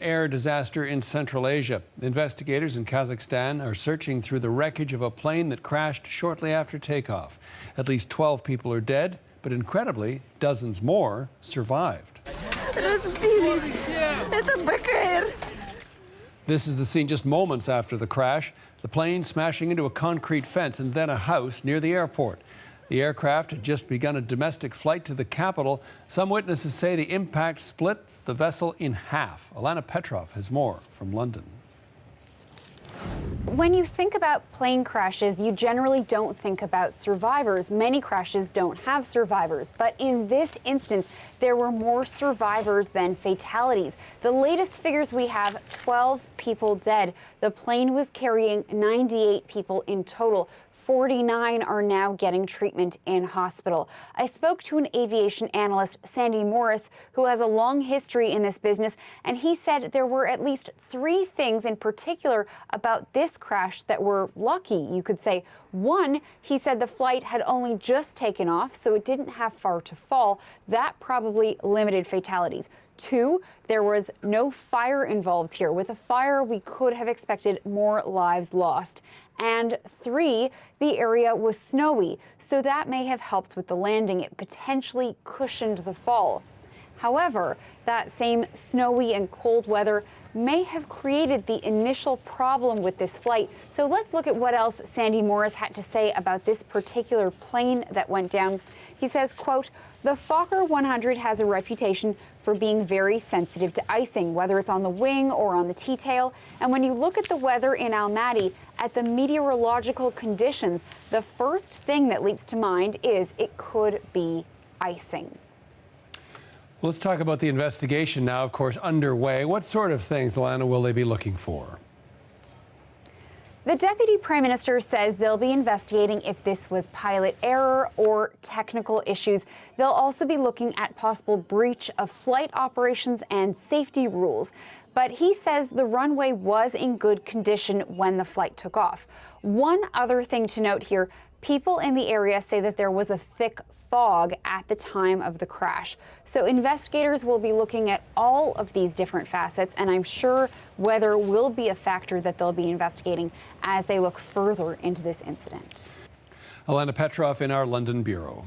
Air disaster in Central Asia. Investigators in Kazakhstan are searching through the wreckage of a plane that crashed shortly after takeoff. At least 12 people are dead, but incredibly, dozens more survived. This is the scene just moments after the crash. The plane smashing into a concrete fence and then a house near the airport. The aircraft had just begun a domestic flight to the capital. Some witnesses say the impact split the vessel in half. Alana Petrov has more from London. When you think about plane crashes, you generally don't think about survivors. Many crashes don't have survivors, but in this instance, there were more survivors than fatalities. The latest figures we have, 12 people dead. The plane was carrying 98 people in total. 49 are now getting treatment in hospital. I spoke to an aviation analyst, Sandy Morris, who has a long history in this business, and he said there were at least 3 things in particular about this crash that were lucky, you could say. One, he said the flight had only just taken off, so it didn't have far to fall. That probably limited fatalities. 2, there was no fire involved here. With a fire, we could have expected more lives lost. And 3, the area was snowy, so that may have helped with the landing. It potentially cushioned the fall. However, that same snowy and cold weather may have created the initial problem with this flight. So let's look at what else Sandy Morris had to say about this particular plane that went down. He says, quote, "The Fokker 100 has a reputation for being very sensitive to icing, whether it's on the wing or on the T-tail. And when you look at the weather in Almaty, at the meteorological conditions, the first thing that leaps to mind is it could be icing." Let's talk about the investigation now, of course, underway. What sort of things, Alana, will they be looking for? The Deputy Prime Minister says they'll be investigating if this was pilot error or technical issues. They'll also be looking at possible breach of flight operations and safety rules. But he says the runway was in good condition when the flight took off. One other thing to note here, people in the area say that there was a thick fog at the time of the crash. So investigators will be looking at all of these different facets, and I'm sure weather will be a factor that they'll be investigating as they look further into this incident. Alana Petrov in our London bureau.